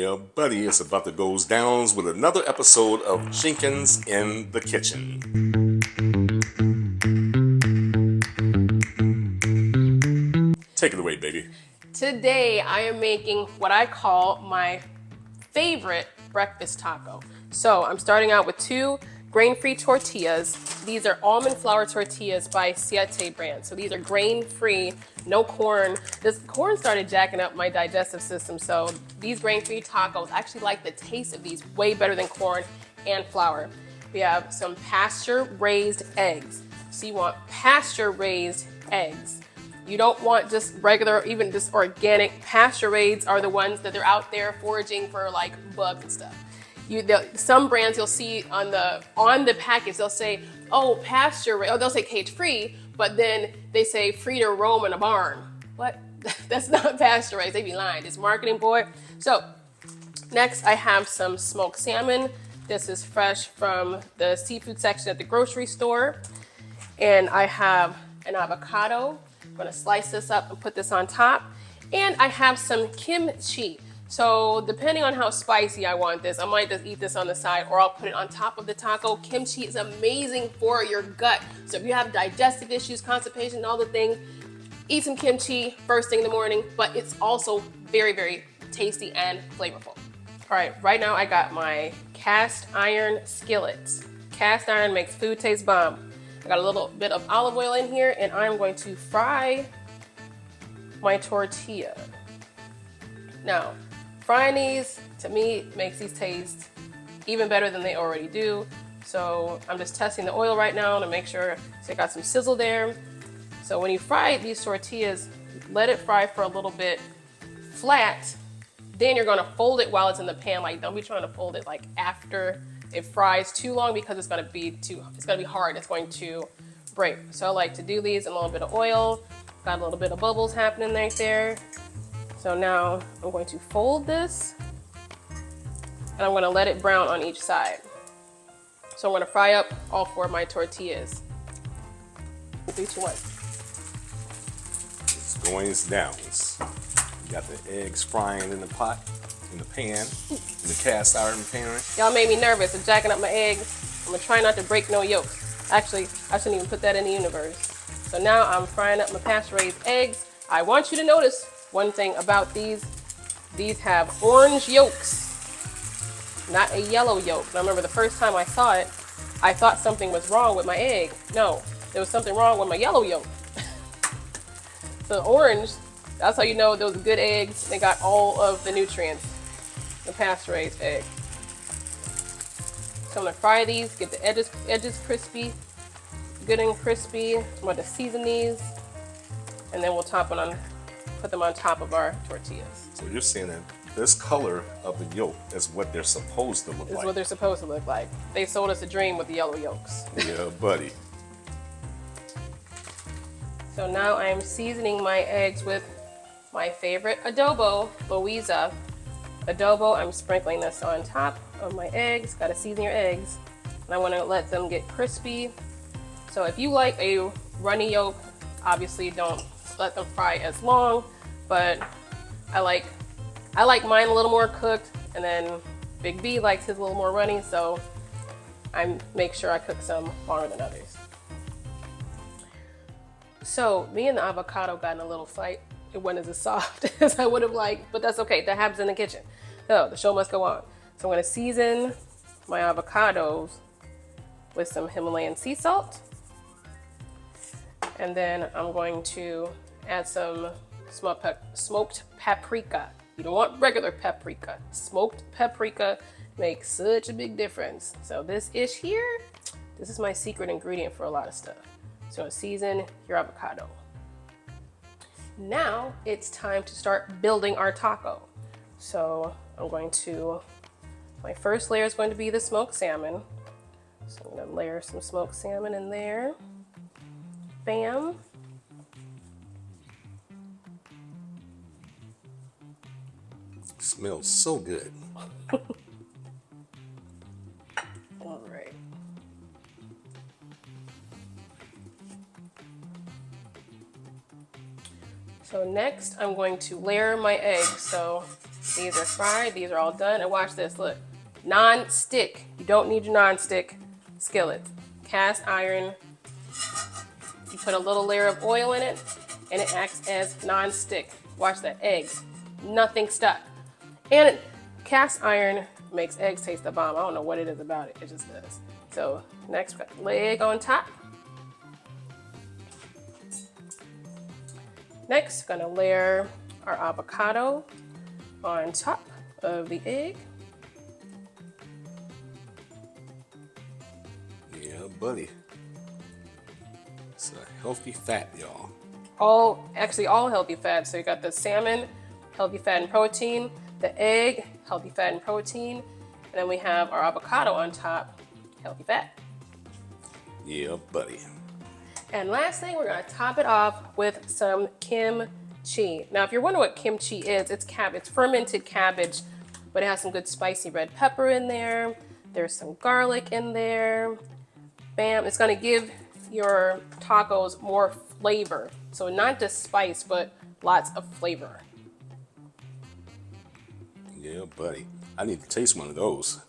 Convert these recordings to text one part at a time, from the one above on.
Yeah, buddy, it's about to goes downs with another episode of Jenkins in the Kitchen. Take it away, baby. Today I am making what I call my favorite breakfast taco. So I'm starting out with 2 grain-free tortillas. These are almond flour tortillas by Siete brand. So these are grain-free, no corn. This corn started jacking up my digestive system. So these grain-free tacos, I actually like the taste of these way better than corn and flour. We have some pasture-raised eggs. So you want pasture-raised eggs. You don't want just regular, even just organic. Pasture-raised are the ones that they're out there foraging for like bugs and stuff. Some brands you'll see on the package, they'll say, oh, pasture, or they'll say cage-free, but then they say free to roam in a barn. What? That's not pasture-raised. They be lying. It's marketing, boy. So next I have some smoked salmon. This is fresh from the seafood section at the grocery store. And I have an avocado. I'm gonna slice this up and put this on top. And I have some kimchi. So depending on how spicy I want this, I might just eat this on the side or I'll put it on top of the taco. Kimchi is amazing for your gut. So if you have digestive issues, constipation, all the things, eat some kimchi first thing in the morning, but it's also very, very tasty and flavorful. All right, right now I got my cast iron skillet. Cast iron makes food taste bomb. I got a little bit of olive oil in here and I'm going to fry my tortilla. Now, frying these, to me, makes these taste even better than they already do. So I'm just testing the oil right now to make sure so I got some sizzle there. So when you fry these tortillas, let it fry for a little bit flat. Then you're gonna fold it while it's in the pan. Like, don't be trying to fold it like after it fries too long because it's gonna be hard. It's going to break. So I like to do these in a little bit of oil. Got a little bit of bubbles happening right there. So now I'm going to fold this and I'm gonna let it brown on each side. So I'm gonna fry up all 4 of my tortillas. 3, 2, 1. It's goings downs. You got the eggs frying in the pot, in the pan, in the cast iron pan. Y'all made me nervous of jacking up my eggs. I'm gonna try not to break no yolks. Actually, I shouldn't even put that in the universe. So now I'm frying up my pasture-raised eggs. I want you to notice one thing about these have orange yolks, not a yellow yolk. And I remember the first time I saw it, I thought something was wrong with my egg. No, there was something wrong with my yellow yolk. So orange, that's how you know those are good eggs. They got all of the nutrients, the pasture-raised egg. So I'm gonna fry these, get the edges crispy, good and crispy. I'm going to season these, and then we'll put them on top of our tortillas. So you're saying that this color of the yolk is what they're supposed to look like. This is what they're supposed to look like. They sold us a dream with the yellow yolks. Yeah, buddy. So now I'm seasoning my eggs with my favorite adobo, Louisa. Adobo, I'm sprinkling this on top of my eggs. Gotta season your eggs. And I wanna let them get crispy. So if you like a runny yolk, obviously don't let them fry as long, but I like mine a little more cooked, and then Big B likes his a little more runny, so I make sure I cook some longer than others. So me and the avocado got in a little fight. It wasn't as soft as I would have liked, but that's okay. That happens in the kitchen. So the show must go on. So I'm gonna season my avocados with some Himalayan sea salt. And then I'm going to add some smoked paprika. You don't want regular paprika. Smoked paprika makes such a big difference. So this is my secret ingredient for a lot of stuff. So season your avocado. Now it's time to start building our taco. So my first layer is going to be the smoked salmon. So I'm gonna layer some smoked salmon in there. Bam. Smells so good. All right. So next I'm going to layer my eggs. So These are fried. These are all done. And watch this. Look, non-stick. You don't need your non-stick skillet. Cast iron. You put a little layer of oil in it, and it acts as non-stick. Watch that. Eggs. Nothing stuck. And cast iron makes eggs taste the bomb. I don't know what it is about it. It just does. So next, we got the leg on top. Next, gonna layer our avocado on top of the egg. Yeah, buddy. It's a healthy fat, y'all. All healthy fats. So you got the salmon, healthy fat and protein, the egg, healthy fat and protein, and then we have our avocado on top, healthy fat. Yeah, buddy. And last thing, we're gonna top it off with some kimchi. Now, if you're wondering what kimchi is, it's cabbage, fermented cabbage, but it has some good spicy red pepper in there. There's some garlic in there. Bam, it's gonna give your tacos more flavor. So not just spice, but lots of flavor. Yeah, buddy. I need to taste one of those.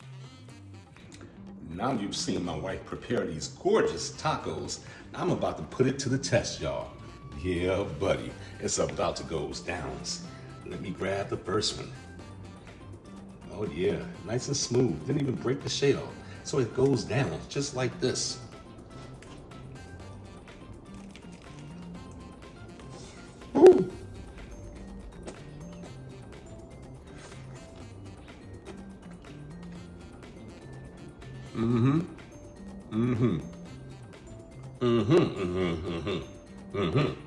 Now you've seen my wife prepare these gorgeous tacos. I'm about to put it to the test, y'all. Yeah, buddy, it's about to go down. Let me grab the first one. Oh yeah, nice and smooth. Didn't even break the shell. So it goes down just like this. Woo. Mm-hmm. Mm-hmm. Mm-hmm. Mm-hmm. Mm-hmm. Mm-hmm.